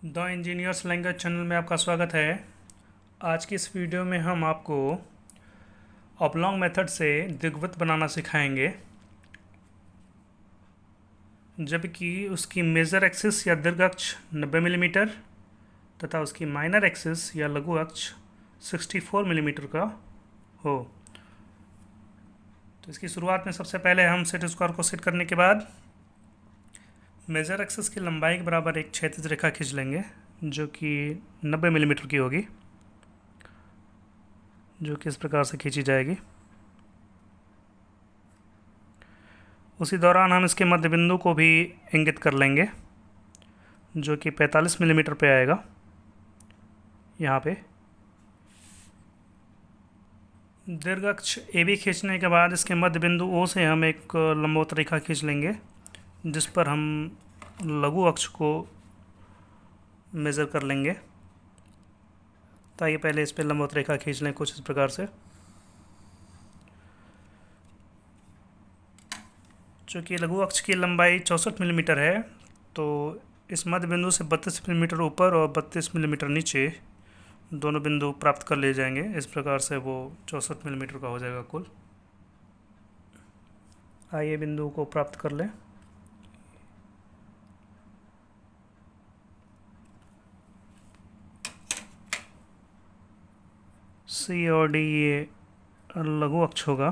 The engineers language channel में आपका स्वागत है। आज की इस वीडियो में हम आपको ऑबलॉन्ग मेथड से दीर्घवृत्त बनाना सिखाएंगे, जबकि उसकी मेजर एक्सिस या दीर्घ अक्ष 90 मिलीमीटर तथा उसकी माइनर एक्सिस या लघु अक्ष 64 मिलीमीटर का हो। तो इसकी शुरुआत में सबसे पहले हम सेट स्क्वायर को सेट करने के बाद मेजर एक्सिस की लंबाई के बराबर एक क्षैतिज रेखा खींच लेंगे, जो कि 90 मिलीमीटर की होगी, जो कि इस प्रकार से खींची जाएगी। उसी दौरान हम इसके मध्य बिंदु को भी इंगित कर लेंगे, जो कि 45 मिलीमीटर पे आएगा। यहाँ पे दीर्घ अक्ष ए बी खींचने के बाद इसके मध्य बिंदु ओ से हम एक लंबवत रेखा खींच लेंगे, जिस पर हम लघु अक्ष को मेज़र कर लेंगे। तो आइए पहले इस पर लंबवत रेखा खींच लें कुछ इस प्रकार से। चूँकि लघु अक्ष की लंबाई 64 मिलीमीटर है, तो इस मध्य बिंदु से 32 मिलीमीटर ऊपर और 32 मिलीमीटर नीचे दोनों बिंदु प्राप्त कर लिए जाएंगे। इस प्रकार से वो 64 मिलीमीटर का हो जाएगा कुल। आइए बिंदु को प्राप्त कर लें। सी और डी ये लघु अक्ष होगा।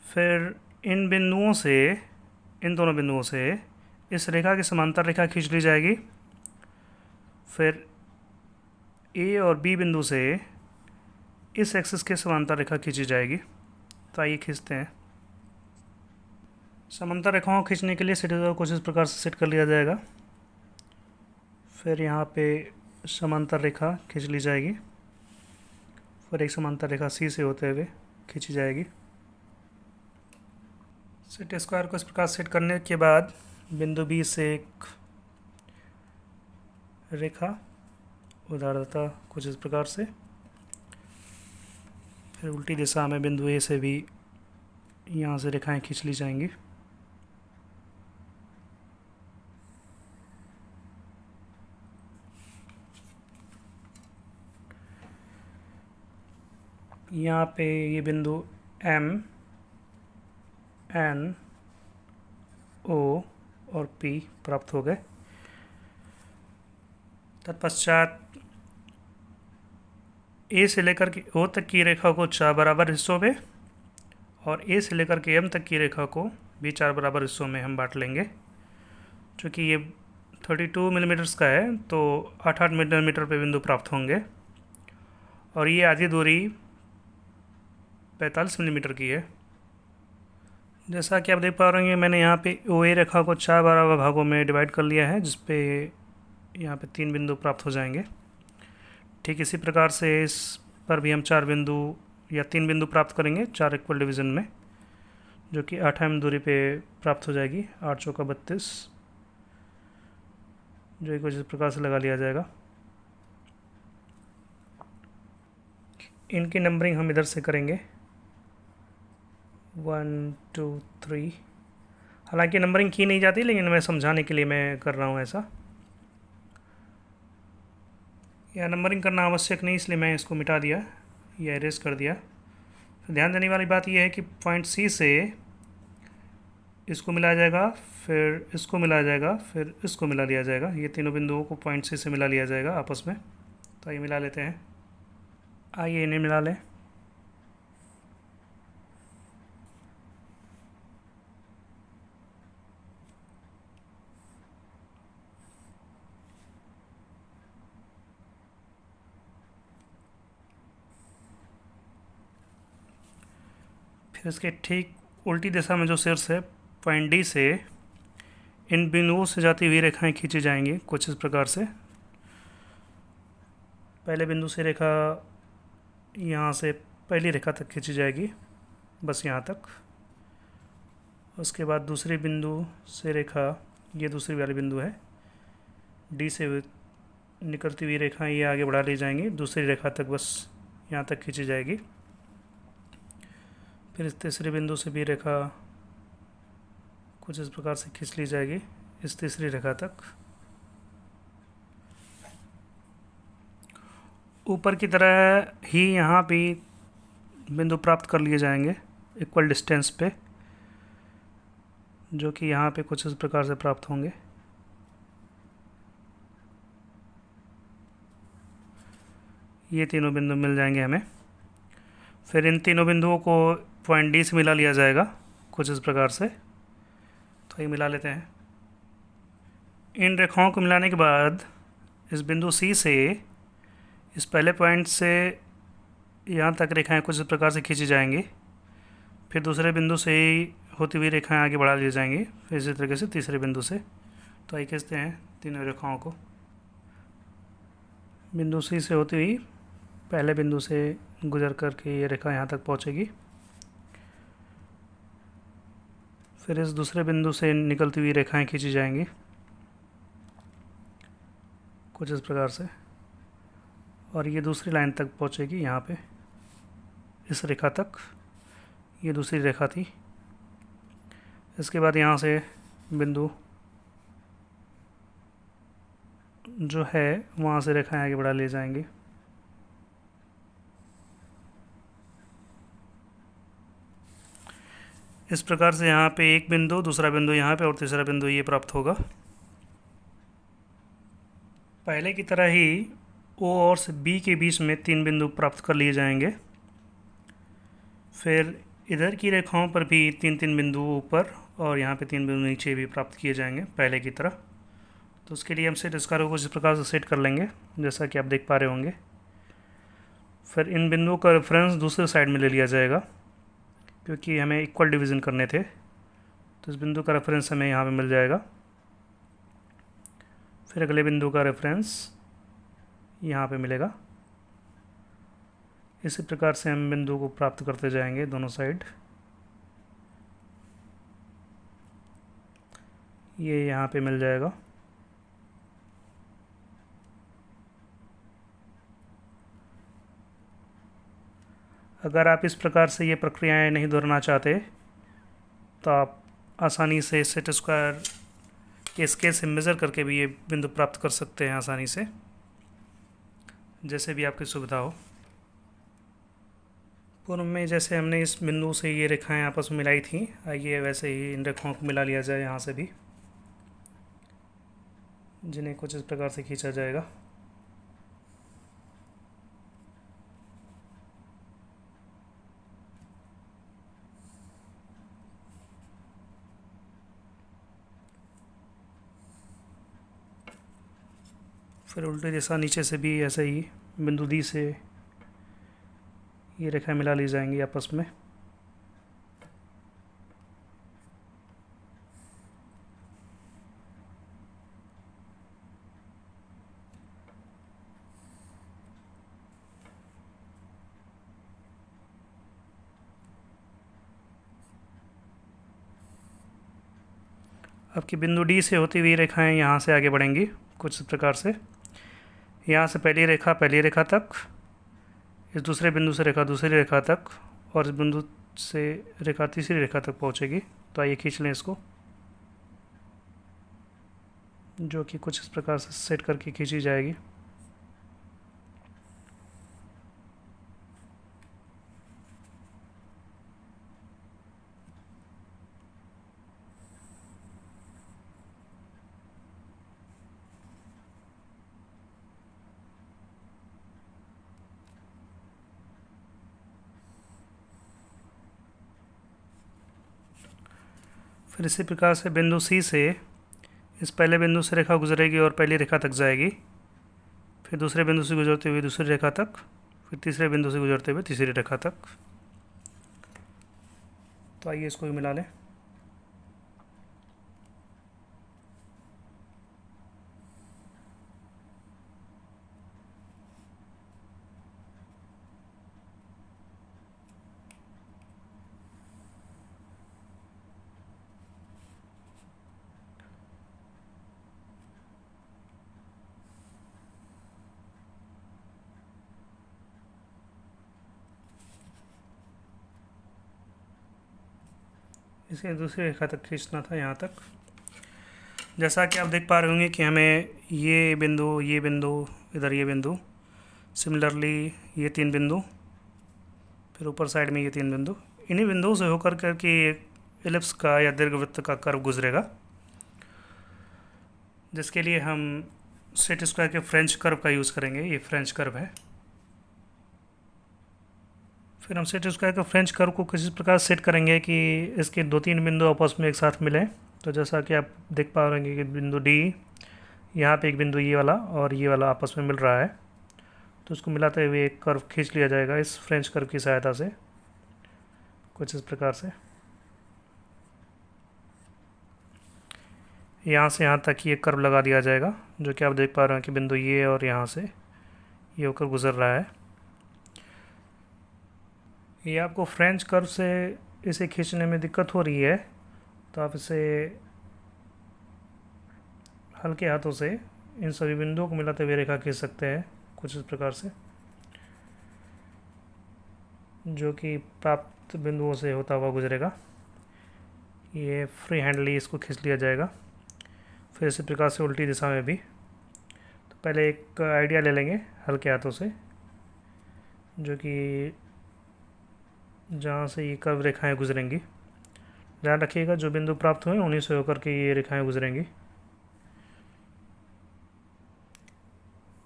फिर इन दोनों बिंदुओं से इस रेखा की समांतर रेखा खींच ली जाएगी। फिर ए और बी बिंदु से इस एक्सिस के समांतर रेखा खींची जाएगी। तो आइए खींचते हैं। समांतर रेखाओं खींचने के लिए सेट को कुछ इस प्रकार से सेट कर लिया जाएगा। फिर यहाँ पे समांतर रेखा खींच ली जाएगी। फिर एक समांतर रेखा सी से होते हुए खींची जाएगी। सेट स्क्वायर को इस प्रकार सेट करने के बाद बिंदु बी से एक रेखा उदारता कुछ इस प्रकार से। फिर उल्टी दिशा में बिंदु ए से भी यहाँ से रेखाएं खींच ली जाएंगी। यहाँ पे ये बिंदु एम, एन, ओ और पी प्राप्त हो गए। तत्पश्चात ए से लेकर के ओ तक की रेखा को 4 बराबर हिस्सों में और ए से लेकर के एम तक की रेखा को भी 4 बराबर हिस्सों में हम बांट लेंगे। चूँकि ये 32 मिलीमीटर्स का है, तो 8-8 मिलीमीटर पे बिंदु प्राप्त होंगे और ये आधी दूरी 45 मिलीमीटर की है। जैसा कि आप देख पा रहे हैं, मैंने यहाँ पे ओ ए रेखा को 4 बराबर भागों में डिवाइड कर लिया है, जिस पे यहाँ पे 3 बिंदु प्राप्त हो जाएंगे। ठीक इसी प्रकार से इस पर भी हम 4 बिंदु या 3 बिंदु प्राप्त करेंगे 4 इक्वल डिवीज़न में, जो कि 8 एम दूरी पे प्राप्त हो जाएगी। 8 चौका 32, जो कुछ इस प्रकार से लगा लिया जाएगा। इनकी नंबरिंग हम इधर से करेंगे 1 2 3। हालांकि नंबरिंग की नहीं जाती, लेकिन मैं समझाने के लिए मैं कर रहा हूँ ऐसा। या नंबरिंग करना आवश्यक नहीं, इसलिए मैं इसको मिटा दिया या इरेज कर दिया। तो ध्यान देने वाली बात यह है कि पॉइंट सी से इसको मिलाया जाएगा, फिर इसको मिलाया जाएगा, फिर इसको मिला लिया जाएगा। ये तीनों बिंदुओं को पॉइंट सी से मिला लिया जाएगा आपस में। तो आइए मिला लेते हैं। आइए इन्हें मिला लें। फिर इसके ठीक उल्टी दिशा में जो शीर्ष है, पॉइंट डी से इन बिंदुओं से जाती हुई रेखाएं खींची जाएंगी कुछ इस प्रकार से। पहले बिंदु से रेखा यहाँ से पहली रेखा तक खींची जाएगी, बस यहाँ तक। उसके बाद दूसरे बिंदु से रेखा, ये दूसरी वाली बिंदु है, डी से निकलती हुई रेखाएं ये आगे बढ़ा ली जाएंगी दूसरी रेखा तक, बस यहाँ तक खींची जाएगी। फिर इस तीसरे बिंदु से भी रेखा कुछ इस प्रकार से खींच ली जाएगी इस तीसरी रेखा तक। ऊपर की तरह ही यहाँ भी बिंदु प्राप्त कर लिए जाएंगे इक्वल डिस्टेंस पे, जो कि यहाँ पे कुछ इस प्रकार से प्राप्त होंगे। ये तीनों बिंदु मिल जाएंगे हमें। फिर इन तीनों बिंदुओं को पॉइंट डी से मिला लिया जाएगा कुछ इस प्रकार से। तो ये मिला लेते हैं। इन रेखाओं को मिलाने के बाद इस बिंदु सी से इस पहले पॉइंट से यहाँ तक रेखाएं कुछ इस प्रकार से खींची जाएंगी। फिर दूसरे बिंदु से ही होती हुई रेखाएं आगे बढ़ा ली जाएंगी, फिर इसी तरीके से तीसरे बिंदु से। तो आइए खींचते हैं तीनों रेखाओं को। बिंदु सी से होती हुई पहले बिंदु से गुजर करके ये रेखा यहाँ तक पहुँचेगी। फिर इस दूसरे बिंदु से निकलती हुई रेखाएं खींची जाएंगी कुछ इस प्रकार से, और ये दूसरी लाइन तक पहुँचेगी यहाँ पे इस रेखा तक। ये दूसरी रेखा थी। इसके बाद यहाँ से बिंदु जो है वहाँ से रेखाएं आगे बढ़ा ले जाएंगी। इस प्रकार से यहाँ पे एक बिंदु, दूसरा बिंदु यहाँ पे और तीसरा बिंदु ये प्राप्त होगा। पहले की तरह ही ओ और बी के बीच में तीन बिंदु प्राप्त कर लिए जाएंगे। फिर इधर की रेखाओं पर भी तीन तीन बिंदु ऊपर और यहाँ पे तीन बिंदु नीचे भी प्राप्त किए जाएंगे पहले की तरह। तो उसके लिए हम सेट स्क्वायर को इस प्रकार से सेट कर लेंगे जैसा कि आप देख पा रहे होंगे। फिर इन बिंदुओं का रेफरेंस दूसरे साइड में ले लिया जाएगा क्योंकि हमें इक्वल डिवीज़न करने थे। तो इस बिंदु का रेफरेंस हमें यहाँ पे मिल जाएगा। फिर अगले बिंदु का रेफरेंस यहाँ पे मिलेगा। इसी प्रकार से हम बिंदु को प्राप्त करते जाएंगे दोनों साइड। ये यहाँ पे मिल जाएगा। अगर आप इस प्रकार से ये प्रक्रियाएं नहीं दोहराना चाहते तो आप आसानी से सेट स्क्वायर के स्केल से मेज़र करके भी ये बिंदु प्राप्त कर सकते हैं आसानी से, जैसे भी आपकी सुविधा हो। पूर्व में जैसे हमने इस बिंदु से ये रेखाएं आपस में मिलाई थी, आइए वैसे ही इन रेखाओं को मिला लिया जाए यहाँ से भी, जिन्हें कुछ इस प्रकार से खींचा जाएगा। फिर उल्टी दिशा नीचे से भी ऐसे ही बिंदु डी से ये रेखाएं मिला ली जाएंगी आपस में। आपकी बिंदु डी से होती हुई रेखाएं यहाँ से आगे बढ़ेंगी कुछ इस प्रकार से। यहाँ से पहली रेखा तक, इस दूसरे बिंदु से रेखा दूसरी रेखा तक, और इस बिंदु से रेखा तीसरी रेखा तक पहुँचेगी। तो आइए खींच लें इसको, जो कि कुछ इस प्रकार से सेट करके खींची जाएगी। फिर इसी प्रकार से बिंदु सी से इस पहले बिंदु से रेखा गुजरेगी और पहली रेखा तक जाएगी। फिर दूसरे बिंदु से गुजरते हुए दूसरी रेखा तक, फिर तीसरे बिंदु से गुजरते हुए तीसरी रेखा तक। तो आइए इसको भी मिला लें। इसे दूसरी रेखा तक खींचना था यहाँ तक। जैसा कि आप देख पा रहे होंगे कि हमें ये बिंदु इधर ये बिंदु सिमिलरली ये 3 बिंदु, फिर ऊपर साइड में ये 3 बिंदु, इन्हीं बिंदुओं से होकर करके एलिप्स का या दीर्घवृत्त का कर्व गुजरेगा, जिसके लिए हम सेट स्क्वायर के फ्रेंच कर्व का यूज़ करेंगे। ये फ्रेंच कर्व है। फिर हम सेट स्क्वायर के फ्रेंच कर्व को किसी प्रकार सेट करेंगे कि इसके 2-3 बिंदु आपस में एक साथ मिलें। तो जैसा कि आप देख पा रहे हैं कि बिंदु डी, यहाँ पे एक बिंदु ये वाला और ये वाला आपस में मिल रहा है, तो उसको मिलाते हुए एक कर्व खींच लिया जाएगा इस फ्रेंच कर्व की सहायता से, कुछ इस प्रकार से। यहाँ से यहाँ तक ये कर्व लगा दिया जाएगा, जो कि आप देख पा रहे हैं कि बिंदु ये और यहाँ से ये होकर गुजर रहा है। ये आपको फ्रेंच कर्व से इसे खींचने में दिक्कत हो रही है, तो आप इसे हल्के हाथों से इन सभी बिंदुओं को मिलाते हुए रेखा खींच सकते हैं, कुछ इस प्रकार से, जो कि प्राप्त बिंदुओं से होता हुआ गुजरेगा। ये फ्री हैंडली इसको खींच लिया जाएगा। फिर इसी प्रकार से उल्टी दिशा में भी। तो पहले एक आइडिया ले लेंगे हल्के हाथों से, जो कि जहाँ से ये कर्व रेखाएं गुजरेंगी, ध्यान रखिएगा जो बिंदु प्राप्त हुए उन्हीं से होकर के ये रेखाएं गुजरेंगी।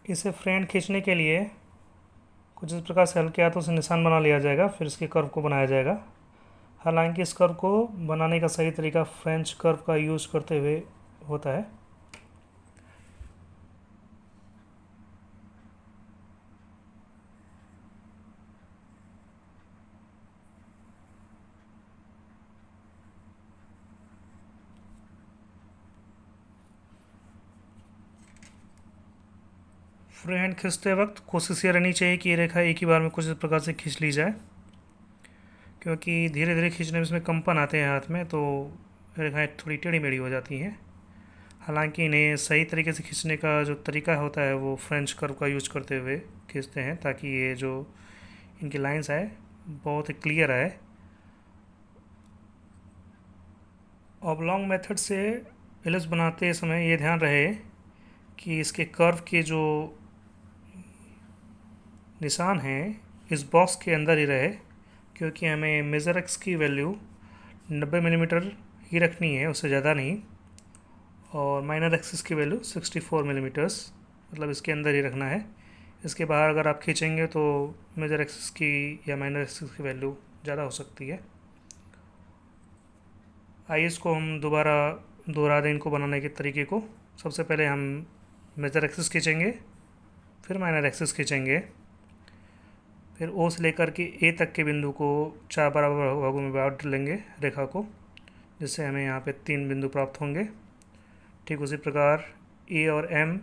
इसे फ्री हैंड खींचने के लिए कुछ इस प्रकार से हल्के हाथों से निशान बना लिया जाएगा, फिर इसके कर्व को बनाया जाएगा। हालांकि इस कर्व को बनाने का सही तरीका फ्रेंच कर्व का यूज़ करते हुए होता है। फ्री हैंड खींचते वक्त कोशिश ये रहनी चाहिए कि ये रेखा एक ही बार में कुछ इस प्रकार से खींच ली जाए, क्योंकि धीरे धीरे खींचने में इसमें कंपन आते हैं हाथ में, तो रेखाएं थोड़ी टेढ़ी मेढ़ी हो जाती हैं। हालांकि इन्हें सही तरीके से खींचने का जो तरीका होता है वो फ्रेंच कर्व का यूज करते हुए खींचते हैं, ताकि ये जो इनकी लाइंस आए बहुत ही क्लियर आए। ऑबलॉन्ग मेथड से एलिप्स बनाते समय ये ध्यान रहे कि इसके कर्व के जो निशान हैं इस बॉक्स के अंदर ही रहे, क्योंकि हमें मेजर एक्स की वैल्यू 90 मिलीमीटर ही रखनी है, उससे ज़्यादा नहीं, और माइनर एक्सिस की वैल्यू 64 मिलीमीटर्स, मतलब इसके अंदर ही रखना है। इसके बाहर अगर आप खींचेंगे तो मेजर एक्सिस की या माइनर एक्सिस की वैल्यू ज़्यादा हो सकती है। आइए इसको हम दोबारा दोहरा दें इनको बनाने के तरीके को। सबसे पहले हम मेजर एक्सिस खींचेंगे, फिर माइनर एक्सिस खींचेंगे, फिर ओ से लेकर के ए तक के बिंदु को 4 बराबर भागों में बांट लेंगे रेखा को, जिससे हमें यहाँ पे 3 बिंदु प्राप्त होंगे। ठीक उसी प्रकार ए और एम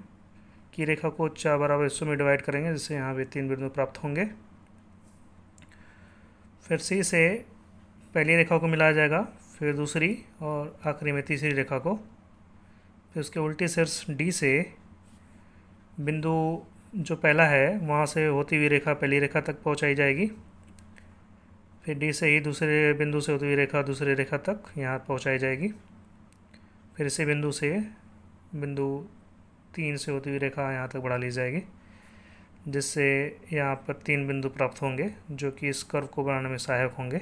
की रेखा को 4 बराबर हिस्सों में डिवाइड करेंगे, जिससे यहाँ पे 3 बिंदु प्राप्त होंगे। फिर सी से पहली रेखा को मिलाया जाएगा, फिर दूसरी और आखिरी में तीसरी रेखा को। फिर उसके उल्टी शीर्ष डी से बिंदु जो पहला है वहाँ से होती हुई रेखा पहली रेखा तक पहुँचाई जाएगी। फिर डी से ही दूसरे बिंदु से होती हुई रेखा दूसरी रेखा तक यहाँ पहुँचाई जाएगी। फिर इसी बिंदु से बिंदु 3 से होती हुई रेखा यहाँ तक बढ़ा ली जाएगी, जिससे यहाँ पर 3 बिंदु प्राप्त होंगे, जो कि इस कर्व को बनाने में सहायक होंगे।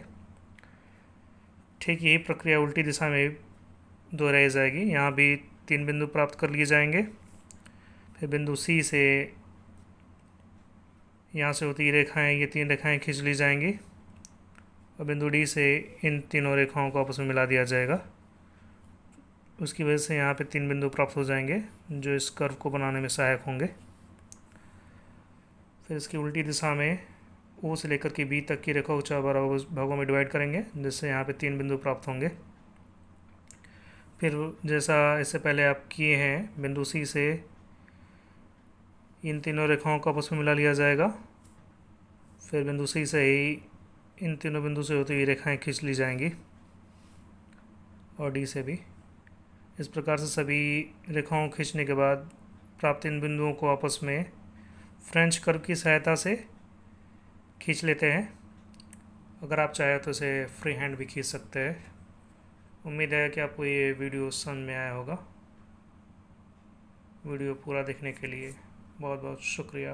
ठीक यही प्रक्रिया उल्टी दिशा में दोहराई जाएगी। यहाँ भी 3 बिंदु प्राप्त कर लिए जाएंगे। फिर बिंदु सी से यहाँ से होती रेखाएं, ये 3 रेखाएं खींच ली जाएंगी, और बिंदु डी से इन तीनों रेखाओं को आपस में मिला दिया जाएगा। उसकी वजह से यहाँ पे 3 बिंदु प्राप्त हो जाएंगे, जो इस कर्व को बनाने में सहायक होंगे। फिर इसकी उल्टी दिशा में ओ से लेकर के बी तक की रेखा को 4 बराबर भागों में डिवाइड करेंगे, जिससे यहाँ पे 3 बिंदु प्राप्त होंगे। फिर जैसा इससे पहले आप किए हैं, बिंदु सी से इन तीनों रेखाओं को आपस में मिला लिया जाएगा। फिर बिंदु सी से ही इन तीनों बिंदु से होती हुई रेखाएं खींच ली जाएंगी, और डी से भी। इस प्रकार से सभी रेखाओं को खींचने के बाद प्राप्त इन बिंदुओं को आपस में फ्रेंच कर्व की सहायता से खींच लेते हैं। अगर आप चाहें तो इसे फ्री हैंड भी खींच सकते हैं। उम्मीद है कि आपको ये वीडियो समझ में आया होगा। वीडियो पूरा देखने के लिए बहुत बहुत शुक्रिया।